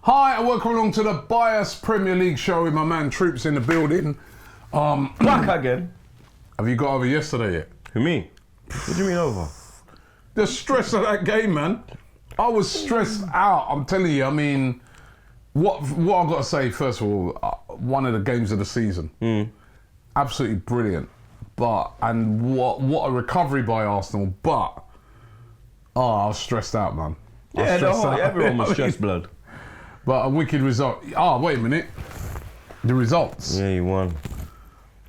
Hi and welcome along to the Bias Premier League show with my man Troops in the building. Back again. Have you got over yesterday yet? Who, me? What do you mean over? The stress of that game, man. I was stressed out. I'm telling you. I mean, what I've got to say first of all, one of the games of the season, absolutely brilliant. And what a recovery by Arsenal. But I was stressed out, man. Everyone was stressed, blood. But a wicked result. Wait a minute. The results. Yeah, he won.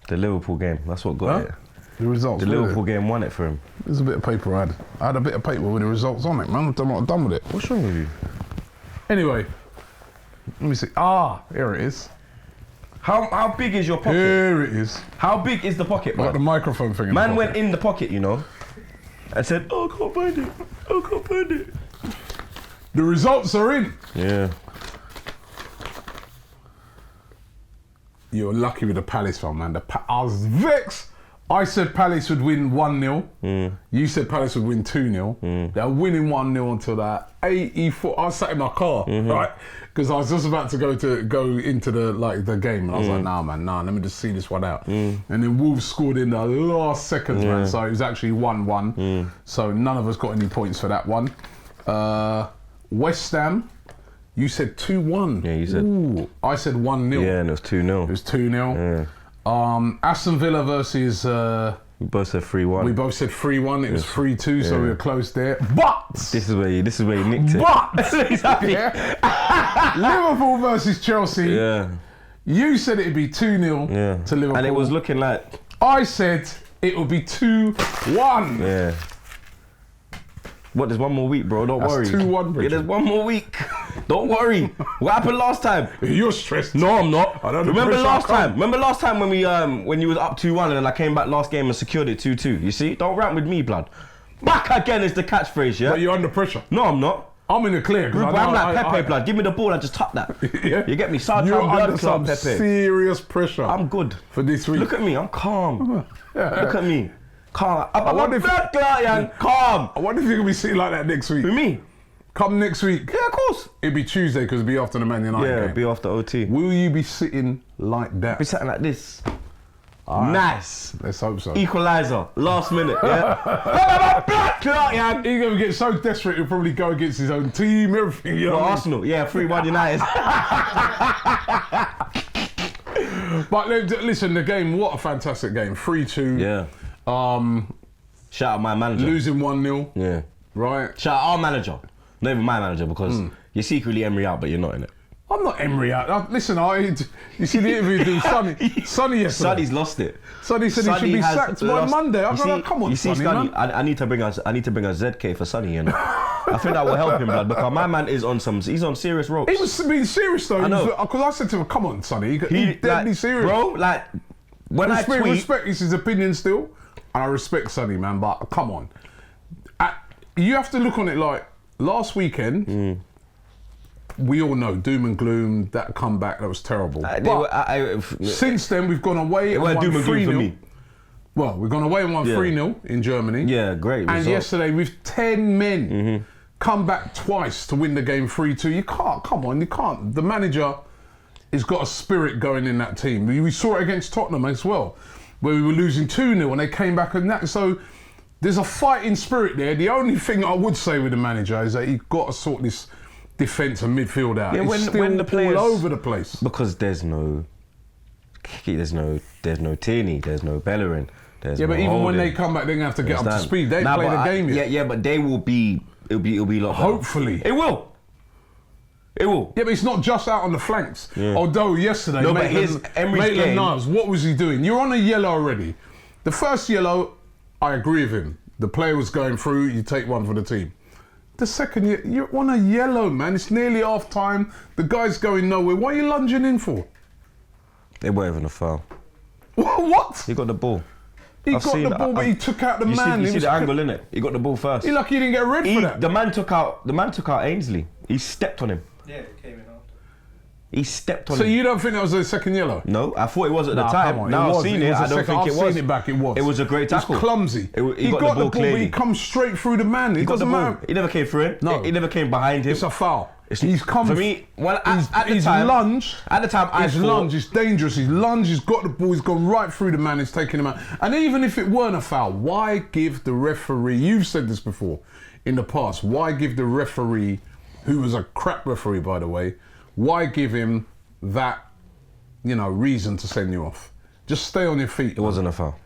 The Liverpool game. That's what got it. The results. The Liverpool game won it for him. There's a bit of paper I had. I had a bit of paper with the results on it, man. I don't know what I've done with it. What's wrong with you? Anyway, let me see. Here it is. How big is your pocket? Here it is. How big is the pocket, man? Got the microphone thing in Man the pocket. went in the pocket, you know, and said, "Oh, I can't find it. I can't find it." The results are in. Yeah. You're lucky with the Palace one, man. I was vexed. I said Palace would win 1-0. You said Palace would win 2-0. They're winning 1-0 until that 84. I was sat in my car, right? Because I was just about to go into the game, and I was like, nah, let me just see this one out. And then Wolves scored in the last seconds, man. So it was actually 1-1. So none of us got any points for that one. West Ham. You said 2-1. Yeah, you said. Ooh, I said 1-0. Yeah, and it was 2-0. It was 2-0. Yeah. Aston Villa versus... We both said 3-1. We both said 3-1. It was 3-2, so we were close there. But... This is where you nicked it. But... Liverpool versus Chelsea. Yeah. You said it'd be 2-0 to Liverpool. And it was looking like... I said it would be 2-1. Yeah. What, there's one more week, bro. Don't worry. 2-1, Bridget. Yeah, there's one more week. Don't worry. What happened last time? You're stressed. No, I'm not. Remember last time when we when you was up 2-1 and then I came back last game and secured it 2-2. You see? Don't rant with me, blood. Back again is the catchphrase, yeah? But you're under pressure. No, I'm not. I'm in the clear. I'm like Pepe, blood. Give me the ball and just tap that. Yeah. You get me? Sergeant You're blood under club, some Pepe. serious pressure. I'm good. For this week. Look at me. I'm calm. Look at me. Calm. I wonder if calm. I wonder if you're going to be sitting like that next week. With me? Come next week. Yeah, of course. It'd be Tuesday because it'd be after the Man United game. Yeah, it'd be after OT. Will you be sitting like that? Be sitting like this. Right. Nice. Let's hope so. Equaliser. Last minute, yeah? He's going to get so desperate he'll probably go against his own team, everything. You know Arsenal, yeah, 3-1 United. But listen, the game, what a fantastic game. 3-2. Yeah. Shout out my manager. Losing 1-0. Yeah. Right. Shout out our manager. Not even my manager because you're secretly Emery out, but you're not in it. I'm not Emery out. Listen, you see the interview with Sonny yesterday. Sonny's lost it. Sonny said he should be sacked by Monday. I'm like, come on, Sonny, man. I need to bring a ZK for Sonny, you know. I think that will help him, blood, because my man is on he's on serious ropes. He was being serious though. I know. Because I said to him, come on, Sonny, he's deadly serious. Bro, like, when I tweet... respect is his opinion still, and I respect Sonny, man, but come on. You have to look on it like, last weekend, we all know, doom and gloom, that comeback, that was terrible. Since then, we've gone away and won 3-0. Well, we've gone away and won 3-0 in Germany. Yeah, great result. And yesterday, with 10 men, come back twice to win the game 3-2. You can't. The manager has got a spirit going in that team. We saw it against Tottenham as well, where we were losing 2-0 and they came back and that. So there's a fighting spirit there. The only thing I would say with the manager is that he's got to sort this defence and midfield out. Yeah, it's when the players, all over the place. Because there's no Tierney, there's no Bellerin. But even when they come back, they're gonna have to get up to speed. They play the game yet. Yeah, but they will be. It'll be a lot. Hopefully, it will. It will. Yeah, but it's not just out on the flanks. Yeah. Although yesterday, Maitland-Niles, what was he doing? You're on a yellow already. The first yellow, I agree with him. The player was going through. You take one for the team. The second, you're on a yellow, man. It's nearly half time. The guy's going nowhere. What are you lunging in for? They weren't even a foul. What? He got the ball. He got the ball, but he took out the man. You see the angle, innit? He got the ball first. You're lucky he didn't get a red for that. The man took out Ainsley. He stepped on him. Yeah, it came in after. He stepped on him. So you don't think that was a second yellow? No, I thought it was at the time. Now I've seen it, I don't think it was. I've seen it back, it was. It was a great tackle. It was clumsy. He got the ball but he comes straight through the man. He got the ball. He never came through him. No. He never came behind him. It's a foul. He's come. For me, well, at the his time, lunge. At the time, his lunge is dangerous. His lunge, he's got the ball. He's gone right through the man. He's taking him out. And even if it weren't a foul, why give the referee? You've said this before in the past. Why give the referee, who was a crap referee by the way, why give him that, reason to send you off? Just stay on your feet. It wasn't a foul.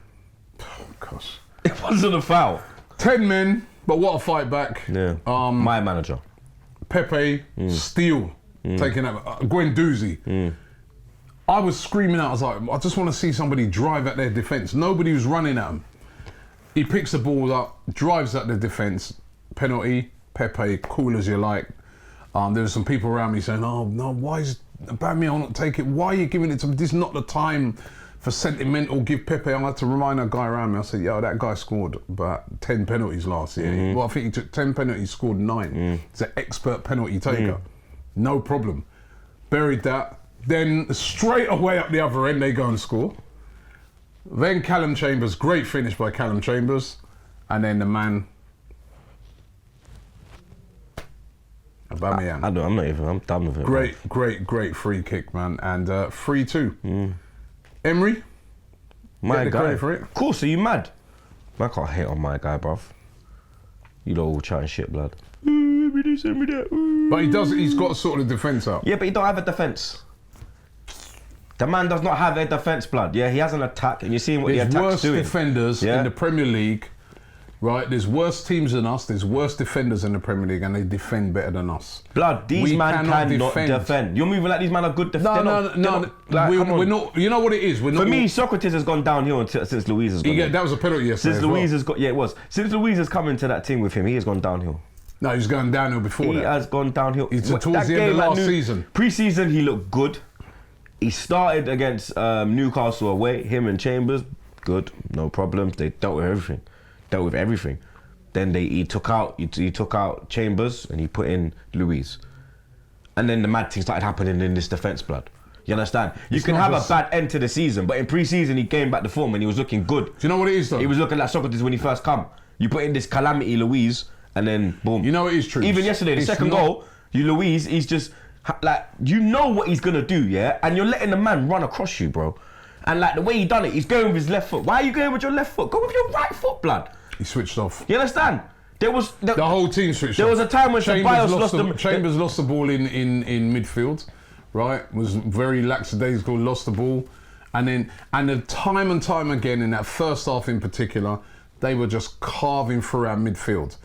Oh, gosh. It wasn't a foul. 10 men, but what a fight back. Yeah. My manager. Pepe, Steele, taking out Guendouzi. I was screaming out, I was like, I just want to see somebody drive at their defence. Nobody was running at him. He picks the ball up, drives at the defence, penalty, Pepe, cool as you like. There were some people around me saying, oh no, why is Aubameyang not take it? Why are you giving it to him? This is not the time for sentimental, give Pepe. I had to remind a guy around me, I said, yo, that guy scored about 10 penalties last year. Well, I think he took 10 penalties, scored 9. He's an expert penalty taker. No problem. Buried that. Then straight away up the other end, they go and score. Then Callum Chambers, great finish by Callum Chambers. And then the man, Aubameyang. I'm done with it. Great free kick, man. And 3-2. Emery, my get the guy. credit for it. Of course, are you mad? I can't hate on my guy, bruv. You lot all chatting shit, blood. Send me that. But he's got a sort of defence up. Yeah, but he don't have a defence. The man does not have a defence, blood. Yeah, he has an attack, and you're seeing what the There's attack's worse doing. defenders in the Premier League, right? There's worse teams than us. There's worse defenders in the Premier League, and they defend better than us. Blood, these men cannot defend. You're moving like these men are good defenders. No. We're not. You know what it is? We're not. For me, Socrates has gone downhill since Louise has gone. Yeah, that was a penalty yesterday. Since Louise has got, it was. Since Louise has come into that team with him, he has gone downhill. No, he's going downhill before that. He has gone downhill. Towards the end of last season. Pre-season, he looked good. He started against Newcastle away. Him and Chambers, good, no problems. They dealt with everything. Then he took out Chambers and he put in Louise. And then the mad thing started happening in this defence, blood. You understand? You can have a bad end to the season, but in pre-season he came back to form and he was looking good. Do you know what it is though? He was looking like Socrates when he first come. You put in this calamity Louise and then boom. You know it is true. Even yesterday, the second goal, Louise, he's just like, you know what he's gonna do, yeah? And you're letting the man run across you, bro. And like the way he done it, he's going with his left foot. Why are you going with your left foot? Go with your right foot, blood. He switched off. You understand? The whole team switched off. There was a time when Chambers lost the ball in midfield, right? Was very lackadaisical, lost the ball. And the time and time again in that first half in particular, they were just carving through our midfield.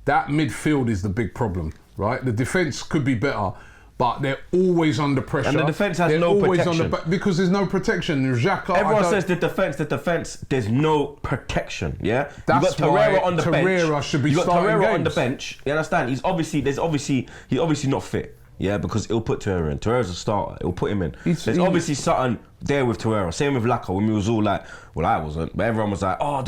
That midfield is the big problem, right? The defence could be better, but they're always under pressure. And the defence has no protection. Because there's no protection. Everyone says the defence, there's no protection, yeah? That's you got Torreira on the bench. Torreira should be starting You got Torreira games. on the bench, you understand? He's obviously not fit, yeah? Because it'll put Torreira in. Torreira's a starter, it'll put him in. There's obviously something there with Torreira. Same with Laka, when we was all like, well, I wasn't, but everyone was like, oh,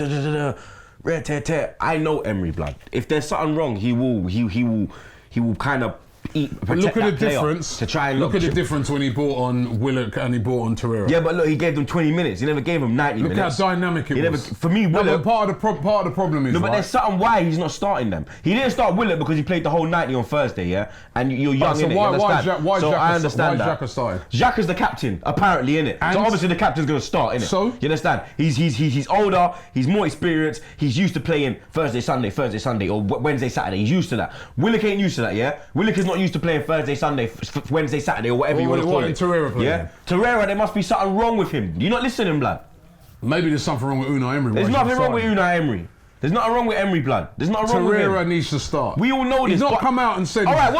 I know Emery, blood. If there's something wrong, he will kind of look at the difference. To try and look at the difference when he brought on Willock and he brought on Torreira. Yeah, but look, he gave them 20 minutes. He never gave them 90 minutes. Look how dynamic it was. For me, Willock. No, but part of the problem is. No, but there's something why he's not starting them. He didn't start Willock because he played the whole 90 on Thursday, yeah. And you're young, so innit? Why Xhaka starting? Xhaka's the captain, apparently, innit? So obviously the captain's gonna start, innit? So you understand? He's older. He's more experienced. He's used to playing Thursday, Sunday, or Wednesday, Saturday. He's used to that. Willock ain't used to that, yeah. Willock is not used to playing Thursday, Sunday, Wednesday, Saturday, or whatever you want to call it. Torreira playing? Yeah, Torreira, there must be something wrong with him. You're not listening, blood. Maybe there's something wrong with Unai Emery. There's nothing wrong with Unai Emery. There's nothing wrong with Emery, blood. There's nothing wrong with him. Torreira needs to start. We all know this. He's not come out and said. All right,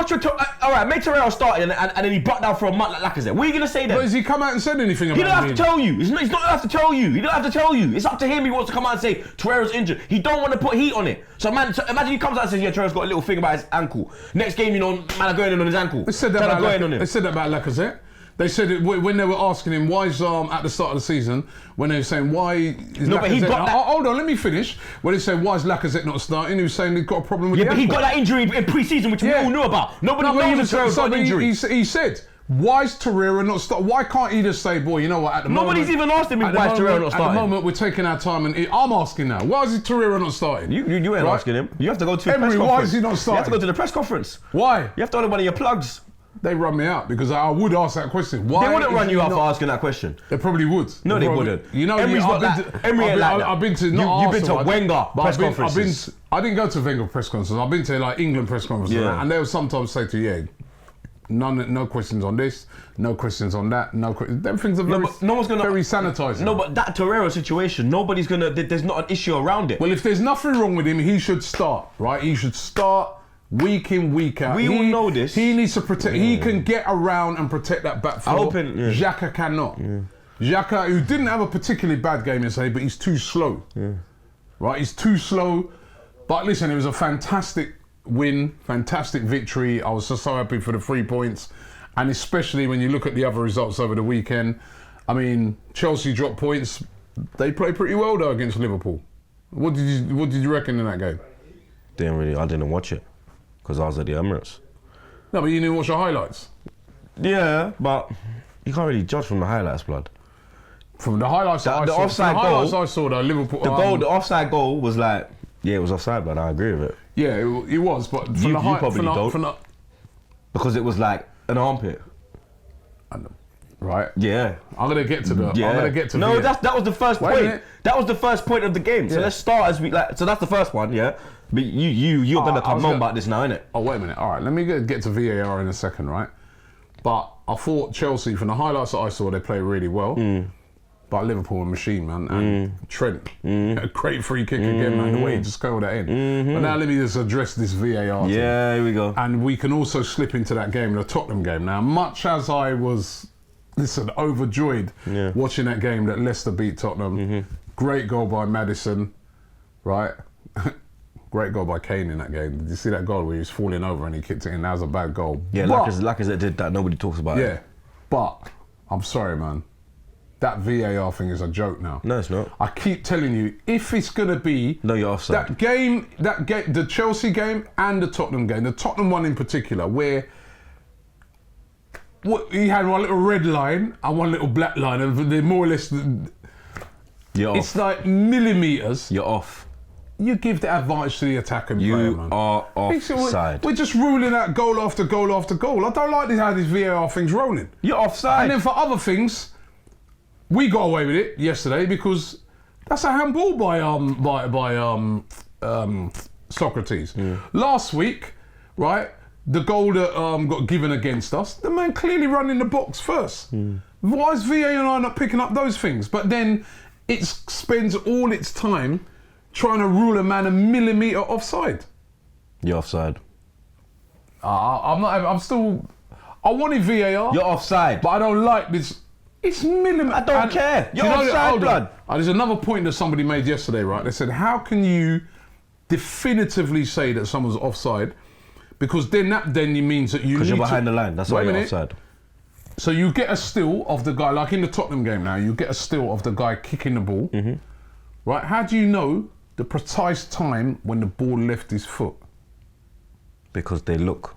make Torreira start and then he butt down for a month like Lacazette. What are you gonna say then? But has he come out and said anything about it? He don't have to tell you. He's not have to tell you. He don't have to tell you. It's up to him. He wants to come out and say Torreira's injured. He don't want to put heat on it. So imagine he comes out and says, yeah, Torreira's got a little thing about his ankle. Next game, you know, man are going in on his ankle. They said that about Lacazette. They said it when they were asking him why is at the start of the season, when they were saying why is but he got that. Hold on, let me finish. When they said why is Lacazette not starting, he was saying he's got a problem with the but ankle. he got that injury in pre-season, which we all knew about. Nobody knows the Torreira's got an injury. He said Why is Torreira not starting? Why can't he just say, boy, you know what, at the Nobody's even asked him why is Torreira not starting. At the moment, we're taking our time, and I'm asking now, why is Torreira not starting? You ain't asking him. You have to go to the Emery, press conference. why is he not starting? You have to go to the press conference. Why? You have to order one of your plugs. They run me out because I would ask that question. Why they wouldn't run you out for asking that question. They probably would. No, they wouldn't. You know, Emery's not that. Emery ain't like that. I've been to not You've been to Wenger press conferences. I didn't go to Wenger press conferences. I've been to like England press conferences, and they will sometimes say to you, no questions on this, no questions on that, no questions. Them things are very, very sanitised. No, but that Torreira situation, nobody's gonna. There's not an issue around it. Well, if there's nothing wrong with him, he should start. Right? He should start. Week in, week out. We all know this. He needs to protect. He can get around and protect that back four. Xhaka cannot. Xhaka, who didn't have a particularly bad game yesterday, but he's too slow. Right, he's too slow. But listen, it was a fantastic win, fantastic victory. I was so happy for the 3 points, and especially when you look at the other results over the weekend. I mean, Chelsea dropped points. They played pretty well though against Liverpool. What did you reckon in that game? I didn't watch it. Because I was at the Emirates. No, but you didn't watch the highlights. Yeah, but you can't really judge from the highlights, blood. From the highlights, the offside goal. I saw the Liverpool. The offside goal was like, yeah, it was offside, but I agree with it. Yeah, it was, but you probably don't. Because it was like an armpit. Right. Yeah. I'm gonna get to the. Yeah. I'm gonna get to. No, that was the first point. That was the first point of the game. So let's start as we like. So that's the first one, yeah. But you're gonna come on about this now, innit? Oh wait a minute. All right, let me get to VAR in a second, right? But I thought Chelsea, from the highlights that I saw, they played really well. But Liverpool, a machine, man, and Trent, a great free kick again, man. The way he just curled that in. But now let me just address this VAR thing. Yeah, here we go. And we can also slip into that game, the Tottenham game. Now, much as I was, overjoyed watching that game that Leicester beat Tottenham, great goal by Maddison, right? Great goal by Kane in that game. Did you see that goal where he was falling over and he kicked it in? That was a bad goal. Yeah, Lacazette did that. Nobody talks about it. Yeah, but I'm sorry, man. That VAR thing is a joke now. No, it's not. I keep telling you, if it's going to be... No, you're offside. That game, the Chelsea game and the Tottenham game, the Tottenham one in particular, where he had one little red line and one little black line, and they're more or less... You're it's off. like millimetres. You're off. You give the advantage to the attacking player, man. You are offside. We're just ruling out goal after goal after goal. I don't like how these VAR things rolling. You're offside. And then for other things, we got away with it yesterday because that's a handball by Socrates. Last week, right, the goal that got given against us, the man clearly ran in the box first. Why is VAR not picking up those things? But then it spends all its time trying to rule a man a millimetre offside. You're offside. I'm still... I wanted VAR. You're offside. But I don't like this... It's millimetre. I don't care. You're offside, blood. There's another point that somebody made yesterday, right? They said, how can you definitively say that someone's offside? Because then that means that you need to... Because you're behind the line. That's why you're offside. So you get a still of the guy, like in the Tottenham game now, you get a still of the guy kicking the ball. Right? How do you know the precise time when the ball left his foot? Because they look.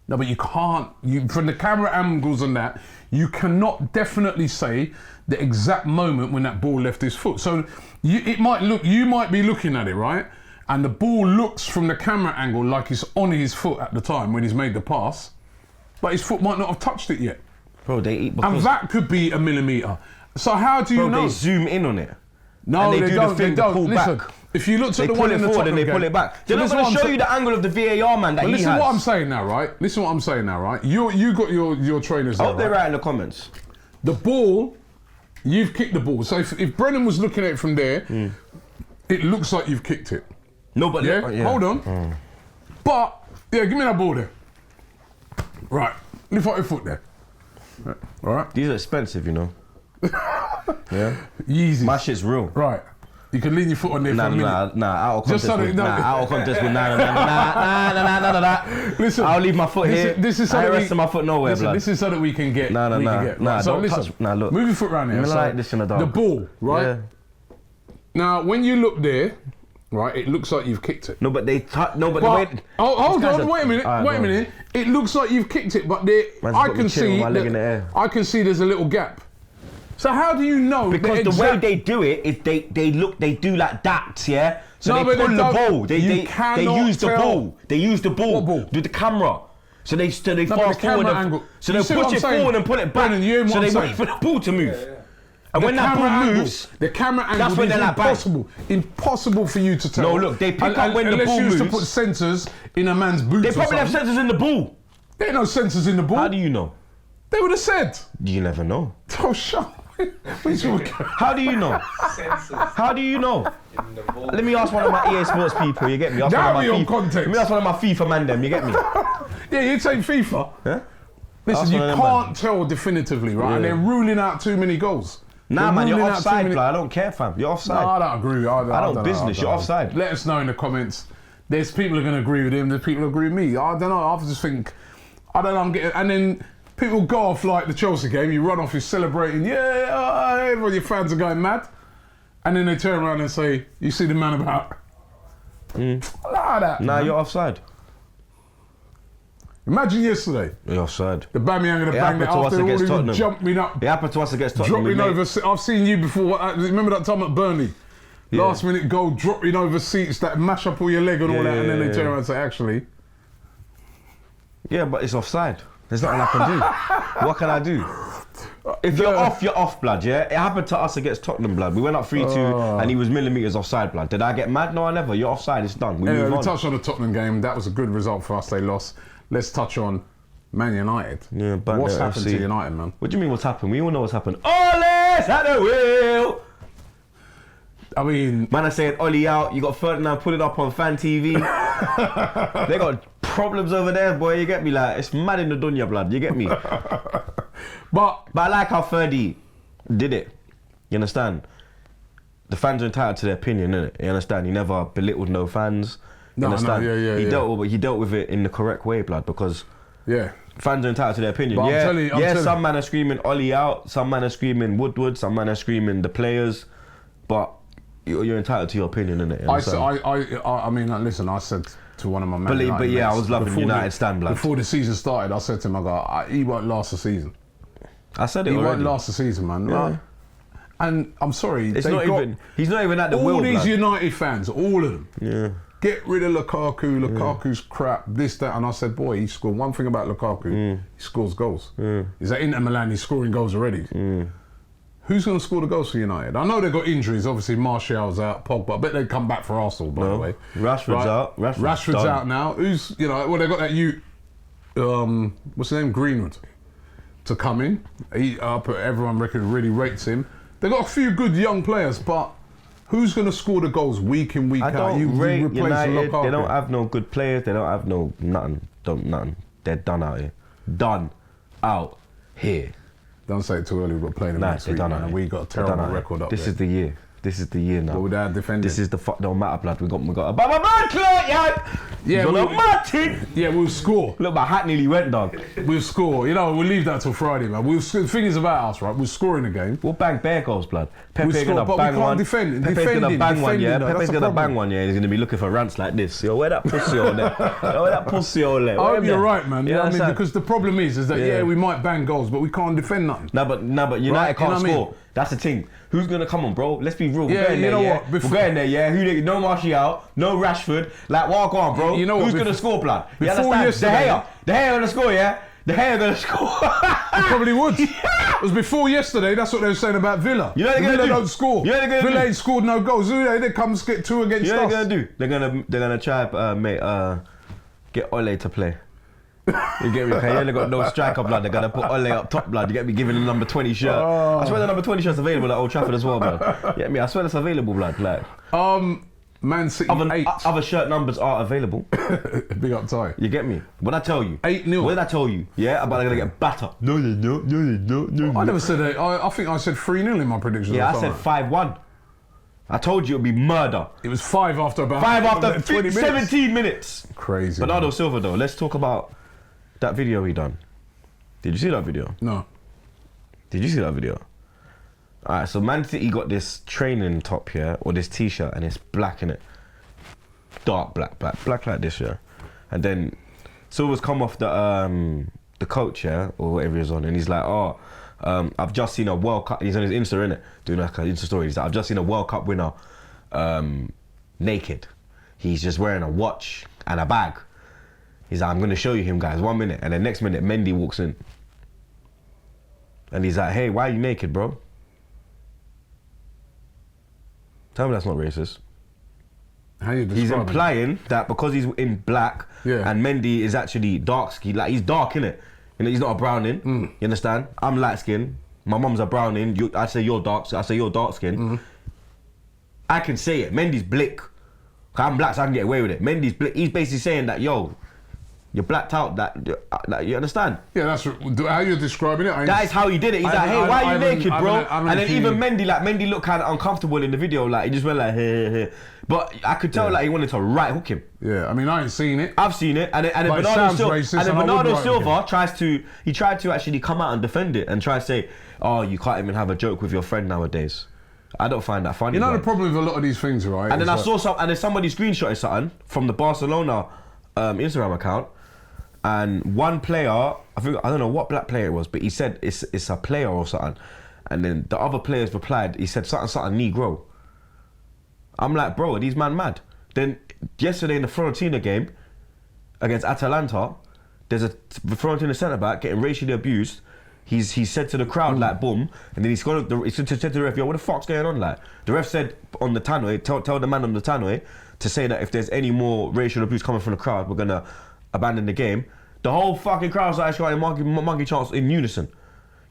No, but you can't. From the camera angles and that, you cannot definitely say the exact moment when that ball left his foot. So you might be looking at it, right? And the ball looks from the camera angle like it's on his foot at the time when he's made the pass, but his foot might not have touched it yet. Bro, they eat. And that could be a millimetre. So how do you know? They zoom in on it. No, and they don't. They don't. Listen, back. If you look at the one in the Tottenham game, they pull it back. They're not going to show you the angle of the VAR man that he has. Listen what I'm saying now, right? Listen what I'm saying now, right? You got your trainers there, I hope they write in the comments. The ball, you've kicked the ball. So if Brennan was looking at it from there, it looks like you've kicked it. No, but yeah, hold on. But yeah, give me that ball there. Right, lift up your foot there. All right. These are expensive, you know. Yeah. Yeezys. My shit's real. Right. You can lean your foot on there for a minute. Nah, out of contest. Out of contest with nah. Listen, I'll leave my foot here. This is so I rest my foot nowhere, blood. This is so that we can get. Nah. Right, so don't listen, touch. Nah, look. Move your foot around here. I like this in the dark. The ball, right? Yeah. Now, when you look there, right, it looks like you've kicked it. No, but they no, but But, the way. hold on, wait a minute, wait a minute. It looks like you've kicked it, but I can see I can see there's a little gap. So how do you know? Because the way they do it is they do like that, yeah. So No, they but pull they the don't- ball. They you cannot use the tell. ball. They use the ball. What ball? With the camera. So they No, but the fast forward. camera angle. So You they see what push I'm it saying? forward and pull it back. Brennan, you hear what so I'm they saying? wait for the ball to move. And The when that camera ball angle, moves, the camera angle that's when is they're like, bang. impossible for you to tell. No, look, they pick up when the unless ball you used to moves. put sensors in a man's boots. they or probably have something. sensors in the ball. There ain't no sensors in the ball. How do you know? They would have said. You never know. Oh, shut up. How do you know? How do you know? Let me ask one of my EA Sports people. You get me? Ask That'll one of be my on FIFA- context. Let me ask one of my FIFA man. Them. You get me? Yeah, you take FIFA. Huh? Listen, Ask you one of them, can't tell definitively, right? And Yeah. they're ruling out too many goals. Nah, They're man, you're ruling out too offside, many- blood. I don't care, fam. You're offside. No, I don't agree. I don't know, business, you're know. offside. Let us know in the comments. There's people who are going to agree with him. There's people who agree with me. I don't know. I just think, I don't know. I'm getting, and then people go off like the Chelsea game. You run off, you're celebrating. Yeah, everyone, your fans are going mad. And then they turn around and say, "You see the man about?" Like that. Nah, man. you're offside. Imagine yesterday. You're offside. The Bamiyang and the It bang happened it to us after all against even Tottenham. jumping up. It happened to us against Tottenham. Dropping we over. I've seen you before. Remember that time at Burnley? Yeah. Last minute goal, dropping over seats that mash up all your leg and all that, and then they turn around and say, actually. Yeah, but it's offside. There's nothing I can do. What can I do? If you're off, you're off, blood, yeah? It happened to us against Tottenham, blood. We went up 3-2 and he was millimetres offside, blood. Did I get mad? No, I never. You're offside, it's done. We Anyway, move we on. touched on the Tottenham game. That was a good result for us. They lost. Let's touch on Man United. Yeah, back What's there, happened AFC. to United, man? What do you mean what's happened? We all know what's happened. Ole's at the wheel! I mean, Man, I said Ollie out. You got Ferdinand, put it up on Fan TV. They got problems over there, boy. You get me? Like, it's mad in the dunya, blood. You get me? but But I like how Ferdy did it. You understand? The fans are entitled to their opinion, innit? You understand? He never belittled no fans. You No, understand? yeah. He dealt with it in the correct way, blood, because yeah, fans are entitled to their opinion. But I'm Yeah, telling you- some man are screaming Ollie out, some man are screaming Woodward, some man are screaming the players, but you're entitled to your opinion, innit? You understand? I mean, listen. I said to one of my Man United but yeah, mates I was loving before United stand, blood. Before the season started, I said to him, he won't last the season. I said it He already. won't last the season, man. Yeah. Right? And I'm sorry, It's they not got even. He's not even at the all wheel, these blood. United fans, all of them. Yeah. Get rid of Lukaku. Lukaku's crap. This, that, and I said, boy, he scored one thing about Lukaku. He scores goals. He's at Inter Milan. He's scoring goals already. Who's going to score the goals for United? I know they've got injuries. Obviously, Martial's out. Pogba. I bet they come back for Arsenal. By the way, Rashford's out. Rashford's done. out now. Who's well? They got that what's his name? Greenwood to come in. Everyone really rates him. They got a few good young players, but who's going to score the goals week in, week I out? don't rate replace United. Lukaku. They don't have no good players. They don't have no nothing. Nothing. They're done out here. Done out here. Don't say it too early. We're playing them Nah, next they're week, done man, out and here. we got a They're done terrible out here. record up This there. is the year. This is the year now. But without defending. This is the fuck don't matter, blood. We got a but my man Clark, yeah. Yeah, Martin. Yeah, we'll score. Look, my hat nearly went, dog. We'll score. We'll leave that till Friday, man. The thing is about us, right? We'll score in the game. We'll bang bare goals, blood. Pepe's score, gonna but we bang can't one. defend. Pepe's gonna bang one, yeah. Defending, Pepe's that's gonna the bang problem. one, yeah. He's gonna be looking for rants like this. Yo, where that pussy on there? Yo, where that pussy on there? I hope you're right, man. Yeah, I mean, because the problem is that we might bang goals, but we can't defend nothing. No, but United Right, can't you know what I score. mean? That's the thing. Who's gonna come on, bro? Let's be real. Yeah, We're going you there, know yeah. what? We're going there, yeah. No Martial, no Rashford. Like, what? Go on, bro. You know what? Who's gonna score, blood? You before understand? yesterday- De Gea gonna score, yeah. De Gea gonna score. They probably would. It was before yesterday. That's what they were saying about Villa. You know what they're gonna Villa do? don't score. You know what they're gonna Villa do? ain't scored no goals. They come get two against You know us. what they're gonna do? They're gonna try, get Ole to play. You get me? Okay, you only got no striker, blood. They're gonna put Ole up top, blood. You get me? Giving him number 20 shirt. I swear the number 20 shirt's available at Old Trafford as well, blood. You get me? I swear it's available, blood. Like Man City 8. other shirt numbers are available. Big up Ty. You get me? What I tell you? 8-0. What did I tell you? Yeah, about they're gonna get battered. No, no. I never said 8. I think I said 3-0 in my predictions. Yeah, or I said something. 5-1. I told you it'd be murder. It was 5 after about 5 after 20 minutes. 17 minutes. Crazy. Bernardo Silva though, let's talk about that video he done. Did you see that video? No. Did you see that video? Alright, so Man City got this training top here, or this t-shirt, and it's black in it. dark black like this, yeah. And then Silver's come off the coach, yeah, or whatever he was on, and he's like, oh, I've just seen a World Cup. He's on his Insta, innit, doing like an Insta story. He's like, I've just seen a World Cup winner naked. He's just wearing a watch and a bag. He's like, I'm gonna show you him, guys. 1 minute, and then next minute, Mendy walks in, and he's like, hey, why are you naked, bro? Tell me that's not racist. How you He's describing implying that because he's in black and Mendy is actually dark skinned, like he's dark, innit? You know, he's not a browning. You understand? I'm light skinned. My mum's a browning. I say you're dark. So I say you're dark skinned. I can say it. Mendy's blick. I'm black, so I can get away with it. Mendy's blick. He's basically saying that, yo, you're blacked out. That you understand? Yeah, that's how you're describing it. That is how he did it. He's like, hey, why are you naked, bro? And then even Mendy looked kind of uncomfortable in the video. Like, he just went like, hey. But I could tell like he wanted to right hook him. Yeah, I mean, I ain't seen it. I've seen it, and then Bernardo Silva tried to actually come out and defend it and try to say, oh, you can't even have a joke with your friend nowadays. I don't find that funny. You know the problem with a lot of these things, right? And then I saw somebody screenshotted something from the Barcelona Instagram account, and one player, I don't know what black player it was, but he said it's a player or something, and then the other players replied, he said something Negro. I'm like, bro, are these man mad? Then yesterday in the Fiorentina game against Atalanta, there's a Fiorentina centre back getting racially abused. He said to the crowd like, boom, and then he said to the ref, yo, what the fuck's going on? Like, the ref said on the tannoy, tell the man on the tannoy to say that if there's any more racial abuse coming from the crowd, we're gonna abandon the game. The whole fucking crowd started shouting monkey chants in unison.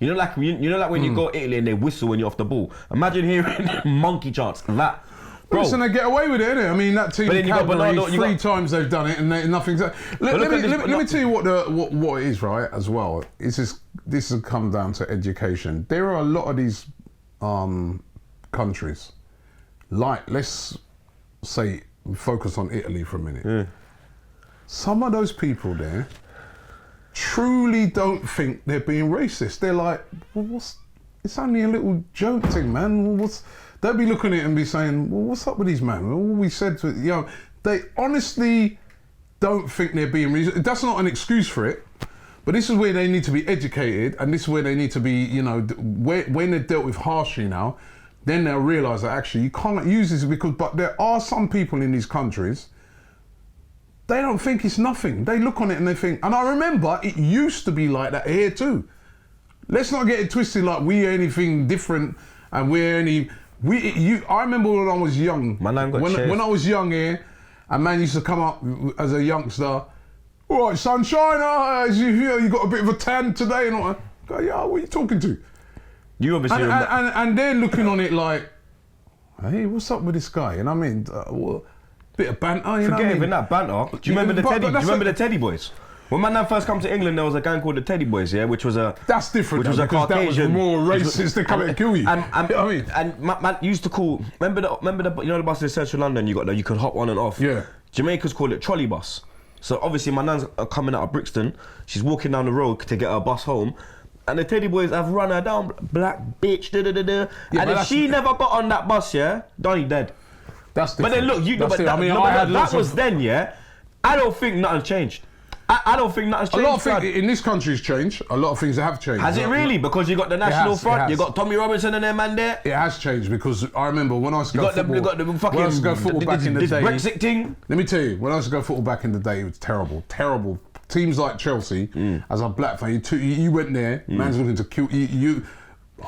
You know, like when you go to Italy and they whistle when you're off the ball. Imagine hearing monkey chants. That. Bro. Listen, they get away with it, innit? I mean, that team three times they've done it and nothing's... Let me tell you what it is, right, as well. This has come down to education. There are a lot of these countries, like, let's say, focus on Italy for a minute. Yeah. Some of those people there truly don't think they're being racist. They're like, well, it's only a little joke thing, man. They'll be looking at it and be saying, well, what's up with these men? All we said to, they honestly don't think they're being reasonable. That's not an excuse for it, but this is where they need to be educated, and this is where they need to be, when they're dealt with harshly now, then they'll realise that actually you can't use this but there are some people in these countries, they don't think it's nothing. They look on it and they think, and I remember it used to be like that here too. Let's not get it twisted like we're anything different and we're any... I remember when I was young, when I was young here, a man used to come up as a youngster, all right, sunshine, you got a bit of a tan today, and I go, yeah, what are you talking to? You obviously... And they're looking on it like, hey, what's up with this guy? And I mean, bit of banter, you know what I mean? Forget even that banter. Do you remember the Teddy Boys? When my nan first come to England, there was a gang called the Teddy Boys, yeah, which was a... That's different, which was a Caucasian... That was more racist to come and kill you. And man used to call... Remember the bus in central London, you could hop on and off? Yeah. Jamaicans call it trolley bus. So obviously my nan's coming out of Brixton, she's walking down the road to get her bus home, and the Teddy Boys have run her down, black bitch, da-da-da-da. Yeah, and if she never got on that bus, yeah, Donnie dead. That's different. But then look, that was then, yeah. I don't think nothing changed. I don't think nothing's changed. A lot of things in this country's changed. A lot of things have changed. Has it really? Because you got the National Front, you got Tommy Robinson and their man there. It has changed because I remember when I was going football. You got the fucking... When I was going football back in the day. Brexit thing. Let me tell you, when I was going football back in the day, it was terrible, terrible. Teams like Chelsea, as a black fan, you went there. Man's looking to kill you.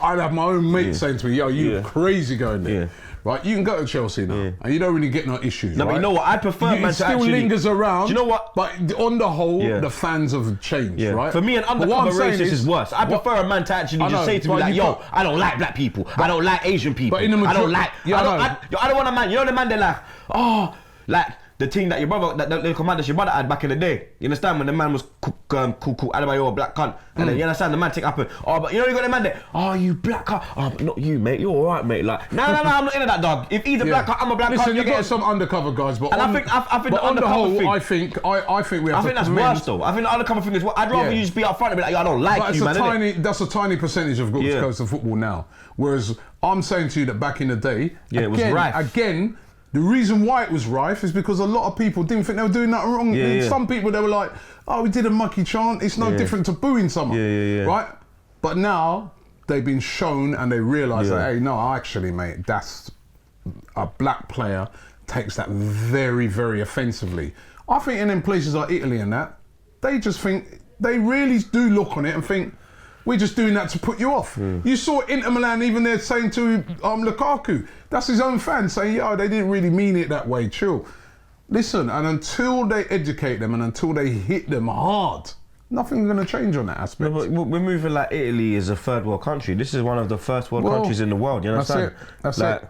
I'd have my own mate saying to me, "Yo, you crazy going there." Yeah. Right, you can go to Chelsea now, and you don't really get no issues. No, right? But you know what? I prefer man to still lingers around. Do you know what? But on the whole, the fans have changed, right? For me, an undercover racist is worse. I prefer a man to actually just say to me like, "Yo, I don't like black people. I don't like Asian people. I don't like. I don't want a man. You know the man they like, oh, like." The thing that your brother, that the commanders your brother had back in the day. You understand when the man was cool, Adebayo, a black cunt, and then you understand the man take up and but you know you got the man there. Oh, you black cunt. Oh, but not you, mate. You're alright, mate. Like, no, I'm not into that, dog. If he's a black cunt, I'm a black cunt. Listen, you got some undercover guys, but I think the undercover thing. I think we have. I think that's worse though. I think the undercover thing is what I'd rather you just be upfront and be like, yo, I don't like you, man. That's a tiny percentage of goes to football now. Whereas I'm saying to you that back in the day, it was rife. Again. The reason why it was rife is because a lot of people didn't think they were doing nothing wrong. Yeah. Some people, they were like, oh, we did a mucky chant. It's no different to booing someone, right? But now they've been shown and they realise that, hey, no, actually, mate, that's a black player takes that very, very offensively. I think in them places like Italy and that, they just think, they really do look on it and think, we're just doing that to put you off. You saw Inter Milan even there saying to Lukaku, that's his own fan, saying, yo, they didn't really mean it that way, chill. Listen, and until they educate them and until they hit them hard, nothing's going to change on that aspect. No, but we're moving like Italy is a third world country. This is one of the first world countries in the world, you understand? That's like, it.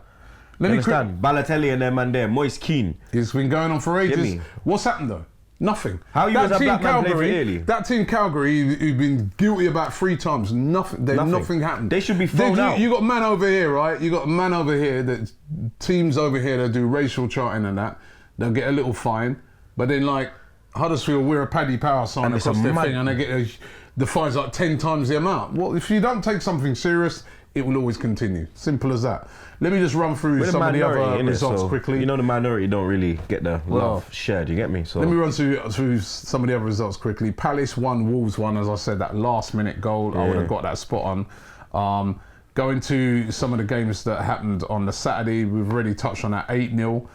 You understand? Balotelli and them man there, Moise Keane. It's been going on for ages. What's happened though? Nothing. How you as a black man play for Italy? That team Calgary, who've been guilty about 3 times, nothing happened. They should be thrown out. You got a man over here, right? You got a man over here that teams over here that do racial charting and that, they'll get a little fine, but then like Huddersfield wear a Paddy Power sign across their thing and they get the fine's like 10 times the amount. Well, if you don't take something serious, it will always continue. Simple as that. Let me just run through some of the other results quickly. You know the minority don't really get the love shared, you get me? So let me run through some of the other results quickly. Palace 1, Wolves 1, as I said, that last minute goal, I would have got that spot on. Going to some of the games that happened on the Saturday, we've already touched on that 8-0.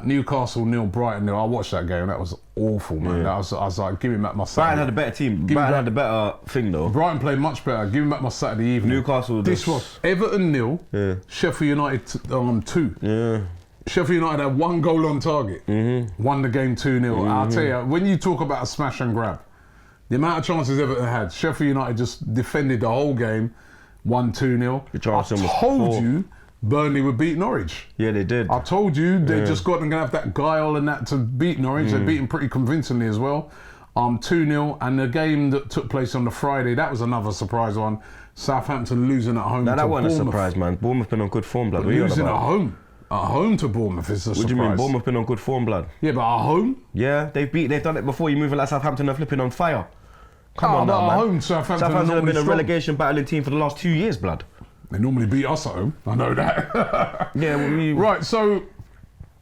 Newcastle 0, Brighton 0. I watched that game. That was awful, man. I was like, give me back my Saturday. Brighton had a better team. Brighton had a better thing, though. Brighton played much better. Give me back my Saturday evening. Newcastle. This was Everton 0, Sheffield United 2. Yeah. Sheffield United had 1 goal on target. Won the game 2-0. I'll tell you, when you talk about a smash and grab, the amount of chances Everton had, Sheffield United just defended the whole game, won 2-0. I told you Burnley would beat Norwich. Yeah, they did. I told you they just got them going to have that guile and that to beat Norwich. They beat them pretty convincingly as well. 2-0, and the game that took place on the Friday, that was another surprise one. Southampton losing at home to Bournemouth. That wasn't a surprise, man. Bournemouth been on good form, blood. Losing at home to Bournemouth is a surprise. What do you mean? Bournemouth been on good form, blood? Yeah, but at home? Yeah, they've done it before. You moving like Southampton are flipping on fire. Come on now, man. At home, Southampton have been a relegation battling team for the last 2 years, blood. They normally beat us at home. I know that. Yeah, right. So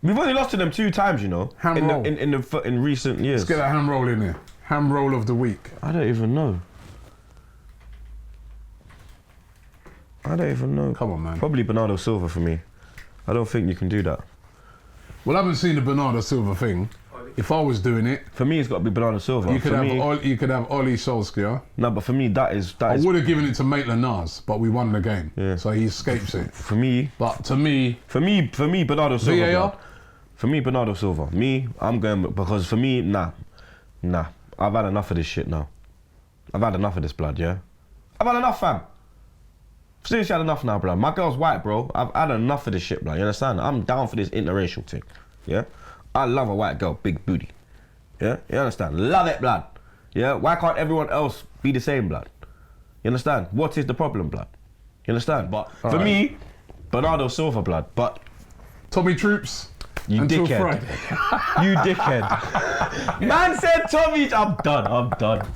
we've only lost to them 2 times, you know, in recent years. Let's get that ham roll in here. Ham roll of the week. I don't even know. Come on, man. Probably Bernardo Silva for me. I don't think you can do that. Well, I haven't seen the Bernardo Silva thing. If I was doing it, for me, it's got to be Bernardo Silva. You could have Oli Solskjaer. No, but for me, that is. I would have given it to Maitland-Niles, but we won the game, so he escapes it. For me, Bernardo Silva. VAR. Bro. For me, Bernardo Silva. I'm going because for me, nah. I've had enough of this shit now. I've had enough of this blood. Yeah, I've had enough, fam. Seriously, had enough now, bro. My girl's white, bro. I've had enough of this shit, bro. You understand? I'm down for this interracial thing. Yeah. I love a white girl, big booty. Yeah, you understand? Love it, blood. Yeah, why can't everyone else be the same, blood? You understand? What is the problem, blood? You understand? But for me, Bernardo Silva, blood. But Tommy Troops. You until dickhead. Friday. You dickhead. Man said Tommy. I'm done.